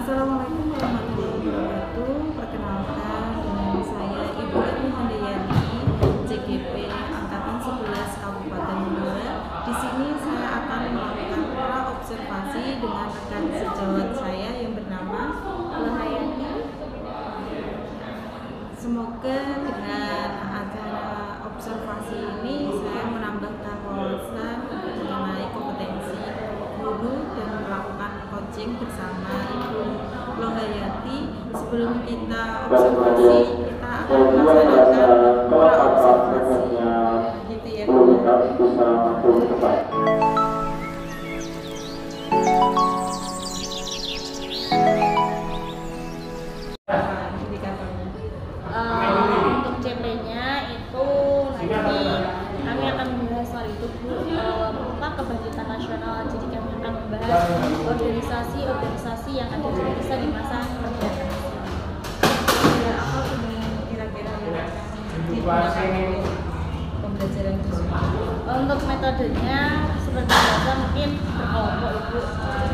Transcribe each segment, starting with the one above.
Assalamualaikum warahmatullahi wabarakatuh. Perkenalkan, dengan saya Ibu Erni Handayani, CGP Angkatan 11 Kabupaten Blora. Di sini saya akan melakukan pra-observasi dengan rekan sejawat saya yang bernama Lahayani. Semoga dengan acara observasi ini saya menambah wawasan mengenai kompetensi guru dan melakukan coaching bersama Ibu Lohayati. Sebelum kita observasi, kita akan melaksanakan pra-observasi. Gitu ya, Bu. Untuk CP-nya itu nanti kami akan membahas soal itu, Bu, kebangkitan nasional. Jadi kami akan membahas organisasi yang ada di desa di masa kebangkitan nasional. Ya, apa kira-kira yang akan digunakan untuk pembelajaran tersebut? Untuk metodenya seperti biasa mungkin berkelompok, Ibu,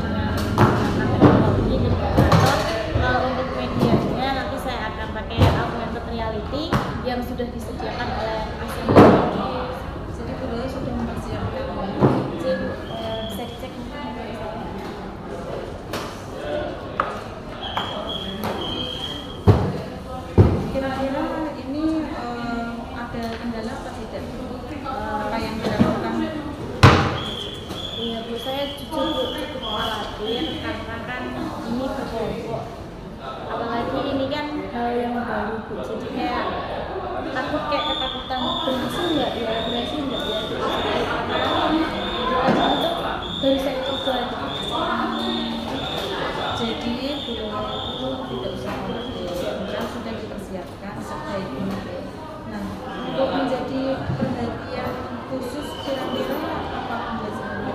dengan menggunakan teknologi dan generator. Untuk medianya nanti saya akan pakai augmented reality yang sudah disediakan oleh Assembly. Jadi beliau sudah mempersiapkan. Bisa dicek mungkin dari saya. Kira-kira ini ada kendala apa tidak? Apa yang dilakukan? Iya, Bu, saya jujur cukup khawatir karena kan ini berkelompok. Apalagi ini kan hal yang baru, Bu. Jadi kayak takut, kayak ketakutan berhasil nggak ya, karena itu baru saya coba. Jadi beliau itu tidak usah khawatir, beliau sudah dipersiapkan sebaik mungkin. Nah, untuk menjadi perhatian khusus kira-kira apa pembelajaran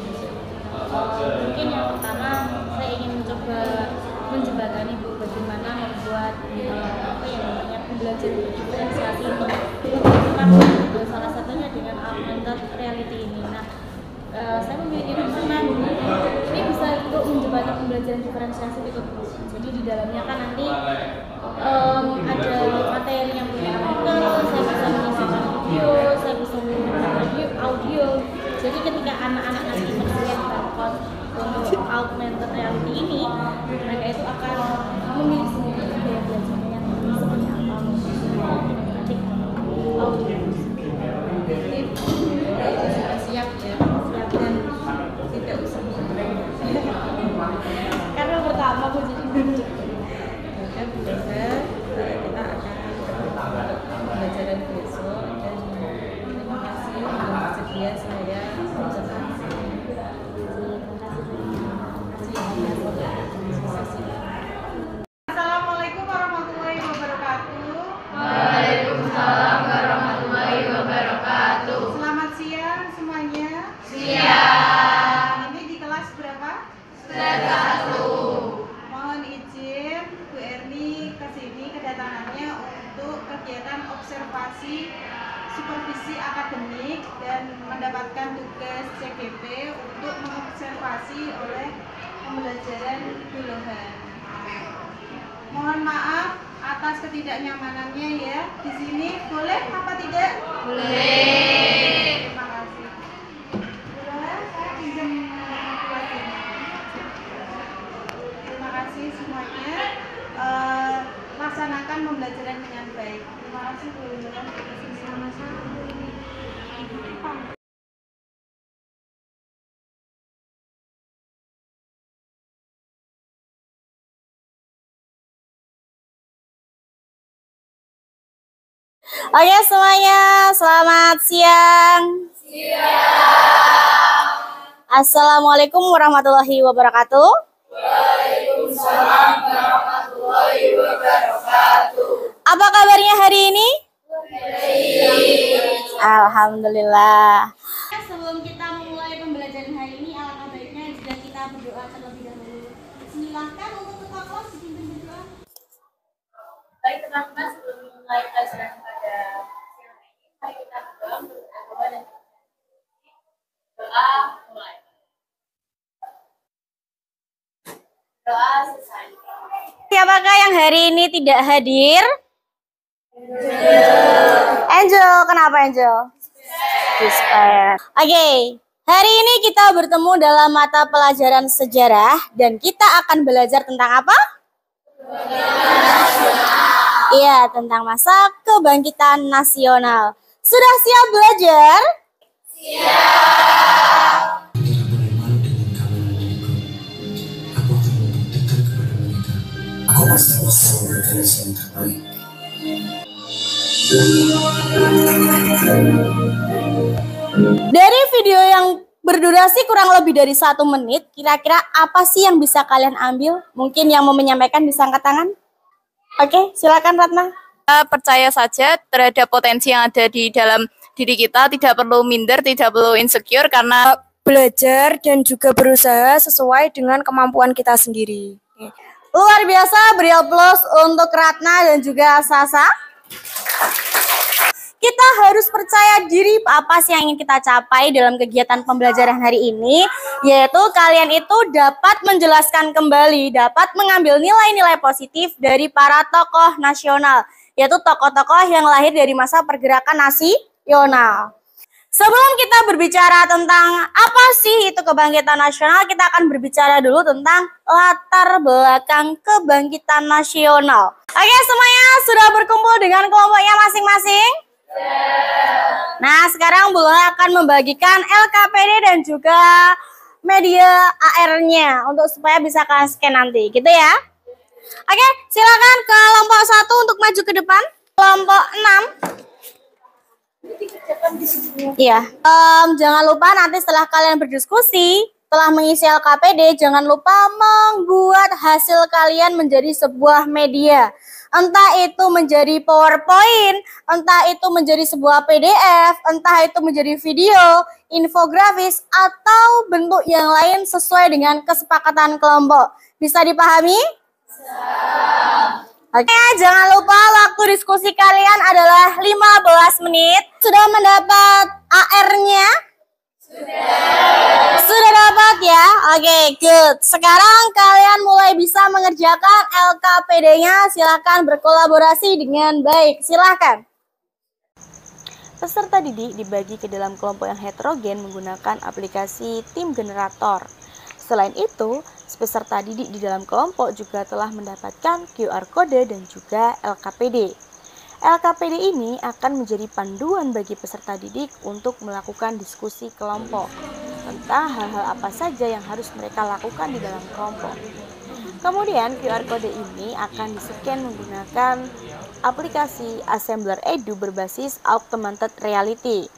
khusus? Mungkin yang pertama saya ingin mencoba menjembatani, Bu, bagaimana membuat apa yang namanya pembelajaran diferensiasi ini. Salah satunya dengan augmented reality ini. Nah, saya memiliki rencana ini bisa untuk menjembatani pembelajaran diferensiasi itu, Bu. Jadi di dalamnya kan nanti ada materi yang punya artikel, saya bisa mengisikan video, saya bisa menggunakan audio. Jadi ketika anak-anak nanti melihat barcode untuk augmented reality ini, mereka itu akan memilih sendiri gaya belajarnya yang seperti apa, nanti audio. Jadi beliau sudah siap ya, dan tidak usah Karena pertama aku jadi bujuk. dan mudah-mudahan kita akan untuk pembelajaran besok, dan terima kasih sudah bersedia saya observasi. Assalamualaikum warahmatullahi wabarakatuh. Waalaikumsalam warahmatullahi wabarakatuh. Selamat siang semuanya. Siang. Ini di kelas berapa? Kelas 1. Mohon izin Bu Erni kesini kedatangannya untuk kegiatan observasi supervisi akademik dan mendapatkan tugas CGP untuk mengobservasi oleh pembelajaran Bulohan. Mohon maaf atas ketidaknyamanannya ya. Di sini boleh apa tidak? Boleh. Terima kasih. Bulohan, saya pinjam kelas ini. Terima kasih semuanya. Laksanakan pembelajaran dengan baik. Terima kasih Bu Bulohan. Sama-sama. Oke semuanya, selamat siang. Assalamualaikum warahmatullahi wabarakatuh. Waalaikumsalam warahmatullahi wabarakatuh. Apa kabarnya hari ini? Baik. Alhamdulillah. Sebelum kita memulai pembelajaran hari ini, alangkah baiknya jika kita berdoa terlebih dahulu. Silakan untuk ketua kelas dipimpin berdoa. Baik teman-teman, sebelum memulai pelajaran pada siang ini, mari kita berdoa menurut agama dan doa mulai. Doa selesai. Siapakah yang hari ini tidak hadir? Angel. Kenapa Angel? Oke. Hari ini kita bertemu dalam mata pelajaran sejarah dan kita akan belajar tentang apa? Iya, tentang masa kebangkitan nasional. Sudah siap belajar? Aku pasti selalu berkreasi yang terbaik. Dari video yang berdurasi kurang lebih dari 1 menit, kira-kira apa sih yang bisa kalian ambil? Mungkin yang mau menyampaikan bisa angkat tangan? Oke, silakan Ratna. Percaya saja terhadap potensi yang ada di dalam diri kita, tidak perlu minder, tidak perlu insecure karena belajar dan juga berusaha sesuai dengan kemampuan kita sendiri. Luar biasa, beri aplaus untuk Ratna dan juga Sasa. Kita harus percaya diri apa sih yang ingin kita capai dalam kegiatan pembelajaran hari ini, yaitu kalian itu dapat menjelaskan kembali, dapat mengambil nilai-nilai positif dari para tokoh nasional, yaitu tokoh-tokoh yang lahir dari masa pergerakan nasional. Sebelum kita berbicara tentang apa sih itu kebangkitan nasional, kita akan berbicara dulu tentang latar belakang kebangkitan nasional. Oke, semuanya sudah berkumpul dengan kelompoknya masing-masing? Nah, sekarang Bu Lola akan membagikan LKPD dan juga media AR-nya untuk supaya bisa kalian scan nanti, gitu ya. Oke, silakan kelompok 1 untuk maju ke depan. Kelompok 6. Iya. Jangan lupa nanti setelah kalian berdiskusi, telah mengisi LKPD, jangan lupa membuat hasil kalian menjadi sebuah media. Entah itu menjadi PowerPoint, entah itu menjadi sebuah PDF, entah itu menjadi video, infografis, atau bentuk yang lain sesuai dengan kesepakatan kelompok. Bisa dipahami? Oke, jangan lupa waktu diskusi kalian adalah 15 menit. Sudah mendapat AR-nya? Sudah dapat ya? Oke, good. Sekarang kalian mulai bisa mengerjakan LKPD-nya. Silakan berkolaborasi dengan baik. Silakan. Peserta didik dibagi ke dalam kelompok yang heterogen menggunakan aplikasi tim generator. Selain itu, peserta didik di dalam kelompok juga telah mendapatkan QR Code dan juga LKPD. LKPD ini akan menjadi panduan bagi peserta didik untuk melakukan diskusi kelompok tentang hal-hal apa saja yang harus mereka lakukan di dalam kelompok. Kemudian QR Code ini akan di-scan menggunakan aplikasi Assembler Edu berbasis augmented reality.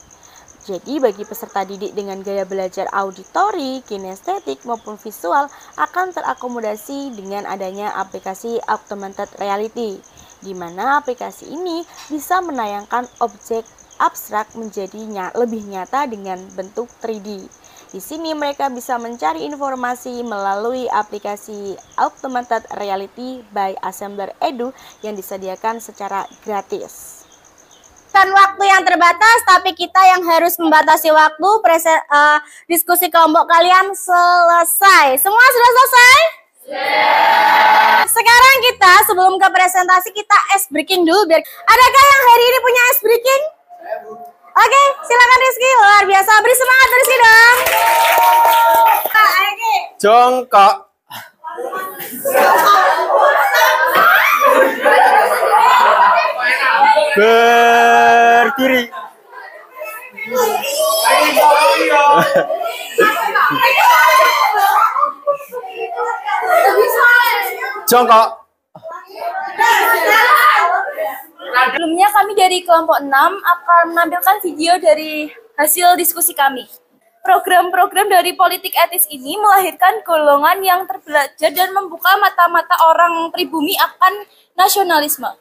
Jadi bagi peserta didik dengan gaya belajar auditori, kinestetik maupun visual akan terakomodasi dengan adanya aplikasi augmented reality, di mana aplikasi ini bisa menayangkan objek abstrak menjadi lebih nyata dengan bentuk 3D. Di sini mereka bisa mencari informasi melalui aplikasi Augmented Reality by Assembler Edu yang disediakan secara gratis. Waktu yang terbatas, tapi kita yang harus membatasi waktu. Diskusi kelompok kalian selesai. Semua sudah selesai? Sekarang kita sebelum ke presentasi kita ice breaking dulu. Adakah yang hari ini punya ice breaking? Oke, silakan Rizky. Luar biasa. Beri semangat Rizky dong. Jongkok. Berdiri. Jongkok. Sebelumnya kami dari kelompok 6 akan menampilkan video dari hasil diskusi kami. Program-program dari politik etis ini melahirkan golongan yang terbelajar dan membuka mata-mata orang pribumi akan nasionalisme.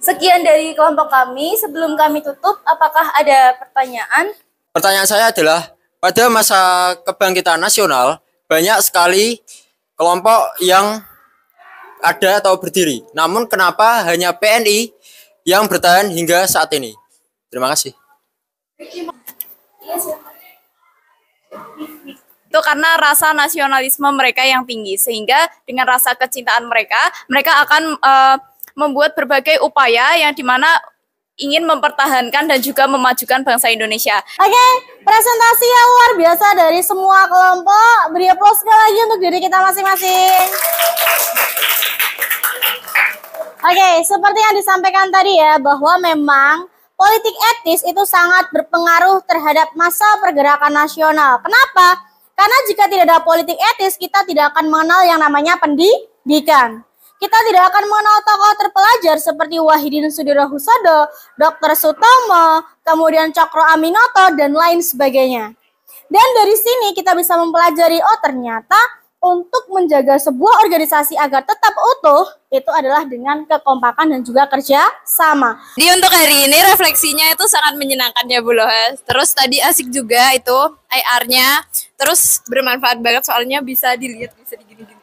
Sekian dari kelompok kami. Sebelum kami tutup, apakah ada pertanyaan? Pertanyaan saya adalah, pada masa kebangkitan nasional, banyak sekali kelompok yang ada atau berdiri. Namun kenapa hanya PNI yang bertahan hingga saat ini? Terima kasih. Itu karena rasa nasionalisme mereka yang tinggi, sehingga dengan rasa kecintaan mereka akan membuat berbagai upaya yang dimana ingin mempertahankan dan juga memajukan bangsa Indonesia. Oke, presentasi yang luar biasa dari semua kelompok. Beri aplaus sekali lagi untuk diri kita masing-masing. Oke, seperti yang disampaikan tadi ya, bahwa memang politik etis itu sangat berpengaruh terhadap masa pergerakan nasional. Kenapa? Karena jika tidak ada politik etis, kita tidak akan mengenal yang namanya pendidikan. Kita tidak akan mengenal tokoh terpelajar seperti Wahidin Sudirohusodo, Dr. Sutomo, kemudian Cokro Aminoto, dan lain sebagainya. Dan dari sini kita bisa mempelajari, oh ternyata untuk menjaga sebuah organisasi agar tetap utuh, itu adalah dengan kekompakan dan juga kerja sama. Jadi untuk hari ini refleksinya itu sangat menyenangkan ya Bu Loha. Terus tadi asik juga itu IR-nya. Terus bermanfaat banget soalnya bisa dilihat, bisa digini-gini.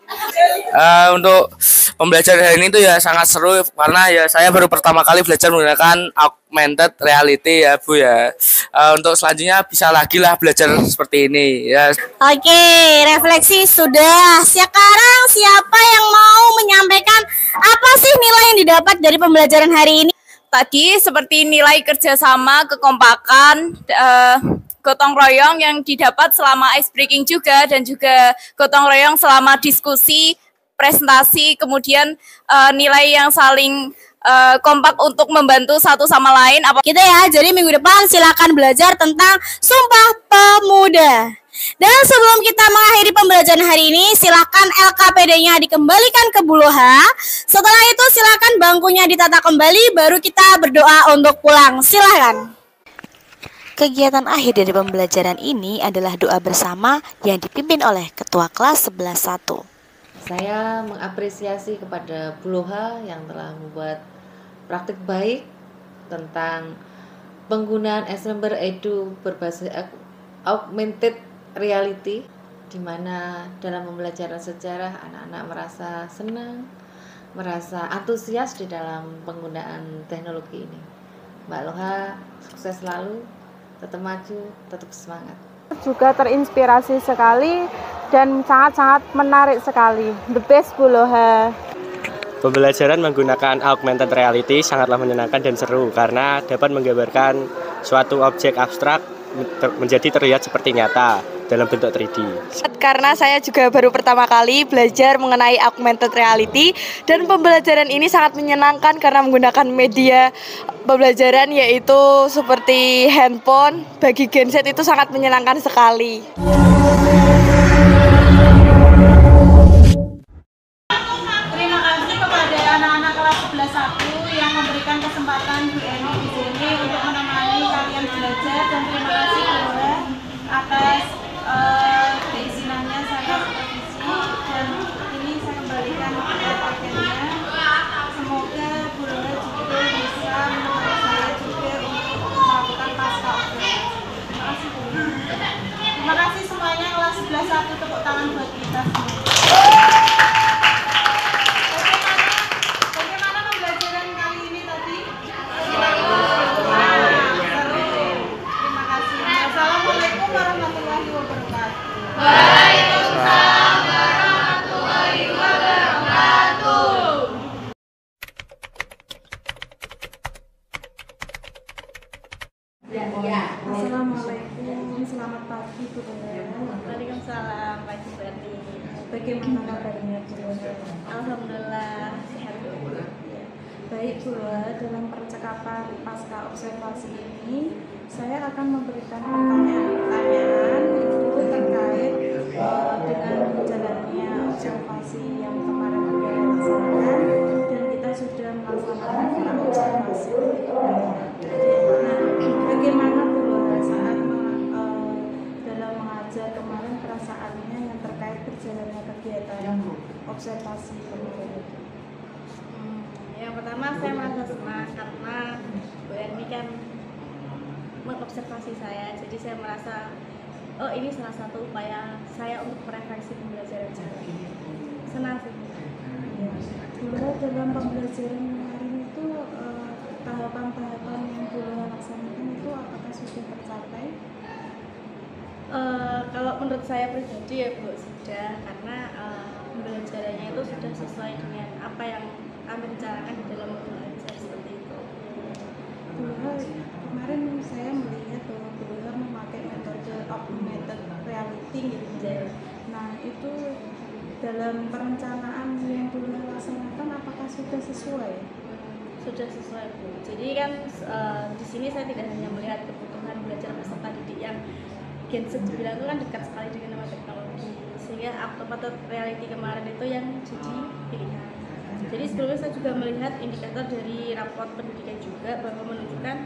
Untuk pembelajaran hari ini tuh ya sangat seru karena ya saya baru pertama kali belajar menggunakan augmented reality ya Bu ya. Untuk selanjutnya bisa lagi lah belajar seperti ini ya. Oke, refleksi sudah. Sekarang siapa yang mau menyampaikan apa sih nilai yang didapat dari pembelajaran hari ini? Tadi seperti nilai kerjasama, kekompakan, gotong royong yang didapat selama ice breaking juga, dan juga gotong royong selama diskusi, presentasi, kemudian nilai yang saling kompak untuk membantu satu sama lain. Gitu ya, jadi minggu depan silakan belajar tentang Sumpah Pemuda. Dan sebelum kita mengakhiri pembelajaran hari ini, silakan LKPD-nya dikembalikan ke Bu Loha. Setelah itu silakan bangkunya ditata kembali, baru kita berdoa untuk pulang. Silakan. Kegiatan akhir dari pembelajaran ini adalah doa bersama yang dipimpin oleh Ketua Kelas 11-1. Saya mengapresiasi kepada Bu Loha yang telah membuat praktik baik tentang penggunaan Eslember Edu berbasis augmented reality, di mana dalam pembelajaran sejarah anak-anak merasa senang, merasa antusias di dalam penggunaan teknologi ini. Mbak Loha sukses selalu, tetap maju, tetap semangat. Juga terinspirasi sekali dan sangat-sangat menarik sekali. The best Bu Loha. Pembelajaran menggunakan augmented reality sangatlah menyenangkan dan seru karena dapat menggambarkan suatu objek abstrak menjadi terlihat seperti nyata dalam bentuk 3D. Karena saya juga baru pertama kali belajar mengenai augmented reality dan pembelajaran ini sangat menyenangkan karena menggunakan media pembelajaran yaitu seperti handphone. Bagi Gen Z itu sangat menyenangkan sekali. Terima kasih kepada anak-anak kelas 11-1 yang memberikan kesempatan Bu Eni di sini untuk menemani kalian belajar, dan terima kasih juga atas keizinannya saya supervisi, dan ini saya kembalikan ke paketnya. Semoga Bu Lola juga bisa menemani saya juga untuk melakukan pasca observasi. Terima kasih Bu. Terima kasih semuanya kelas 11-1, tepuk tangan buat kita semua. Bagaimana pembelajaran kali ini tadi? Seru. Terima kasih. Assalamualaikum warahmatullahi wabarakatuh. Waalaikumsalam warahmatullahi wabarakatuh. Assalamualaikum, selamat pagi Bu Lola. Waalaikumsalam, Pak Bupati. Bagaimana kabarnya Bu Lola? Alhamdulillah sehat. Baik Bu Lola, dalam percakapan pasca observasi ini saya akan memberikan pertanyaan-pertanyaan itu terkait dengan jalannya observasi yang kemarin kita laksanakan, dan kita sudah melaksanakan observasi. Nah, bagaimana Bu Lola saat dalam mengajar kemarin perasaannya yang terkait berjalannya kegiatan observasi kemarin itu? Yang pertama saya merasa senang karena Bu Eni kan mengobservasi saya, jadi saya merasa oh ini salah satu upaya saya untuk merefleksi pembelajaran saya. Senang sih. Ya. Dulu dalam pembelajaran kemarin itu tahapan-tahapan yang dulu laksanakan itu apakah sudah tercapai? Kalau Kalau menurut saya pribadi ya Bu, sudah, karena pembelajarannya itu sudah sesuai dengan apa yang kami rencanakan di dalam belajar seperti itu. Kemarin saya melihat bahwa beliau memakai metode augmented reality gitu. Nah itu dalam perencanaan yang beliau laksanakan apakah sudah sesuai? Sudah sesuai Bu. Jadi kan di sini saya tidak hanya melihat kebutuhan belajar peserta didik yang Gen Z dibilang itu kan dekat sekali dengan nama teknologi, sehingga augmented reality kemarin itu yang jadi pilihan. Jadi sebelumnya saya juga melihat indikator dari raport pendidikan juga bahwa menunjukkan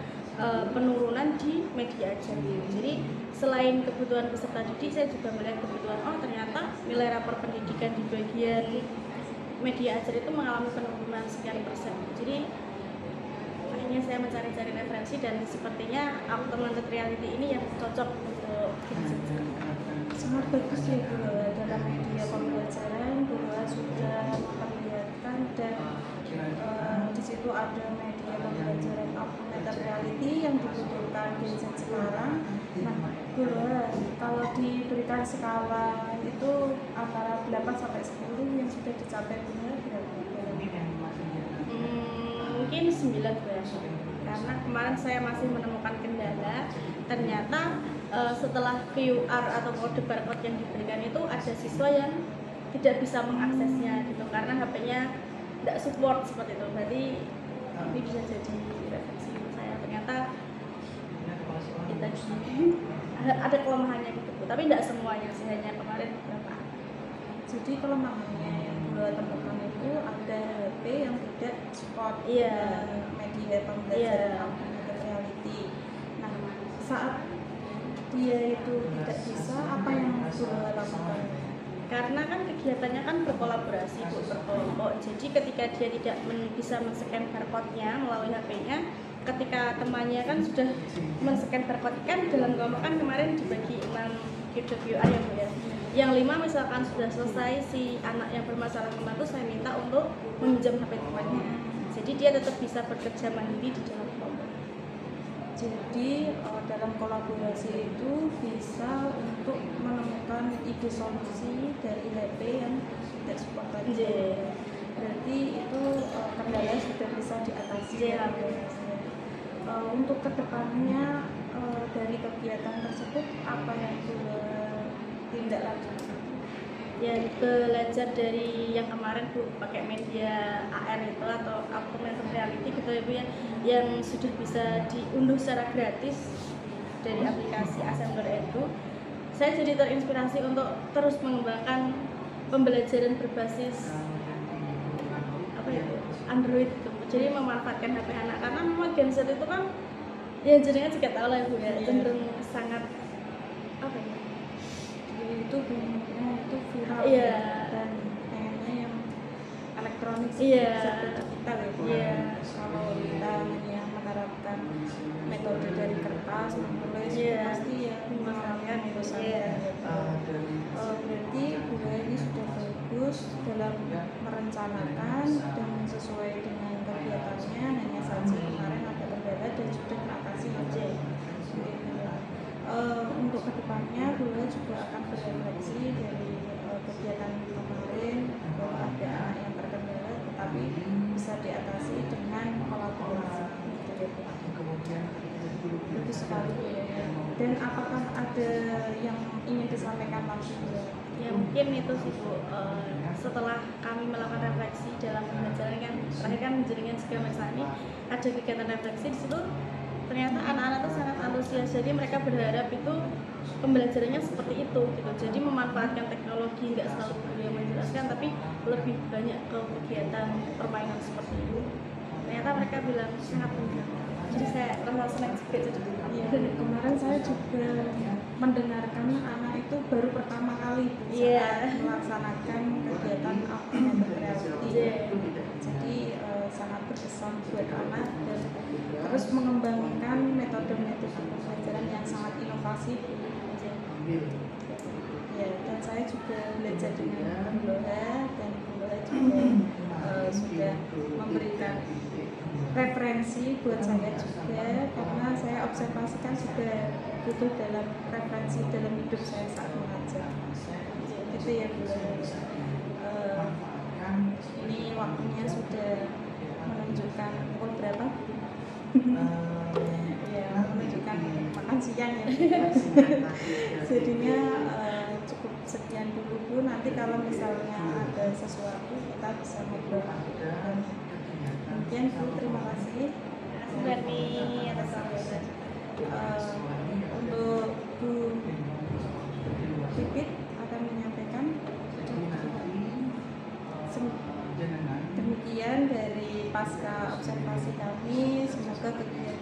penurunan di media ajar. Jadi selain kebutuhan peserta didik, saya juga melihat kebutuhan ternyata nilai rapor pendidikan di bagian media ajar itu mengalami penurunan sekian persen. Jadi akhirnya saya mencari-cari referensi dan sepertinya augmented reality ini yang cocok untuk sangat bagus ya Bu, dalam media pembelajaran bahwa sudah memperlihatkan dan di situ ada media pembelajaran augmented reality yang dibutuhkan Gen Z sekarang. Nah, Bu, kalau diberikan skala itu antara 8 sampai 10 yang sudah dicapai benar berapa? Mungkin 9 berapa? Karena kemarin saya masih menemukan kendala. Ternyata setelah QR atau kode barcode yang diberikan itu ada siswa yang tidak bisa mengaksesnya gitu karena HP-nya tidak support seperti itu. Berarti ini bisa jadi referensi saya. Ternyata kita ada kelemahannya gitu, tapi tidak semuanya sih, hanya kemarin beberapa. Jadi kelemahannya yang dua temukan itu ada HP yang tidak support media pembelajaran augmented reality. Nah, saat dia itu tidak bisa, apa yang harus lakukan? Karena kan kegiatannya kan berkolaborasi, berkelompok. Jadi ketika dia tidak bisa men-scan barcode-nya melalui HP-nya, ketika temannya kan sudah men-scan barcode kan dalam kelompok kan kemarin dibagi 6 QR ya Bu ya. Yang 5 misalkan sudah selesai, si anak yang bermasalah membantu saya minta untuk meminjam HP temannya. Jadi dia tetap bisa bekerja mandiri di dalam kelompok. Jadi dalam kolaborasi itu bisa untuk menemukan ide solusi dari HP yang tidak support tadi. Berarti itu kendala sudah bisa diatasi. Untuk kedepannya dari kegiatan tersebut apa yang tindak lanjut? Ya belajar dari yang kemarin Bu pakai media AR itu atau augmented reality gitu ya Bu ya, yang sudah bisa diunduh secara gratis dari aplikasi Assembler Edu. Saya jadi terinspirasi untuk terus mengembangkan pembelajaran berbasis Android gitu. Jadi memanfaatkan HP anak karena memang Gen Z itu kan ya jadinya juga tahu lah Bu ya, cenderung sangat itu banyaknya itu viral dan pengennya yang elektronik seperti kita gitu. Kalau kita hanya menerapkan metode dari kertas menulis pasti ya kalian itu saja. Berarti budaya ini sudah bagus dalam merencanakan dan sesuai dengan kegiatannya, hanya saja kemarin ada kendala dan sudah teratasi aja. Untuk kedepannya beliau juga akan berefleksi dari kegiatan kemarin bahwa ada anak yang terkendala tetapi bisa diatasi dengan kolaborasi. Bagus sekali ya. Dan apakah ada yang ingin disampaikan langsung? Ya mungkin itu sih Bu, setelah kami melakukan refleksi dalam pembelajaran kan terakhir kan jaringan segala macam ini ada kegiatan refleksi di situ. Ternyata anak-anak itu sangat antusias, jadi mereka berharap itu pembelajarannya seperti itu gitu. Jadi memanfaatkan teknologi, nggak selalu guru yang menjelaskan, tapi lebih banyak ke kegiatan permainan seperti itu. Ternyata mereka bilang sangat mudah. Jadi saya rasa senang juga jadi. Kemarin saya juga mendengarkan anak itu baru pertama kali saat melaksanakan kegiatan augmented reality. Jadi sangat berkesan buat anak dan terus mengembangkan metode-metode pembelajaran yang sangat inovasi. Dan saya juga belajar dengan Loha dan Loha juga sudah memberikan referensi buat saya juga karena saya observasikan sudah gitu dalam referensi dalam hidup saya saat mengajar. Itu ya Bu. Ini waktunya sudah menunjukkan pukul berapa? Ya, menunjukkan makan siang ya. Jadinya cukup sekian dulu Bu. Nanti kalau misalnya ada sesuatu kita bisa ngobrol. Demikian Bu, terima kasih. Berarti atas waktunya. Untuk Bu Pipit akan menyampaikan. Demikian dari pasca observasi kami, semoga kegiatan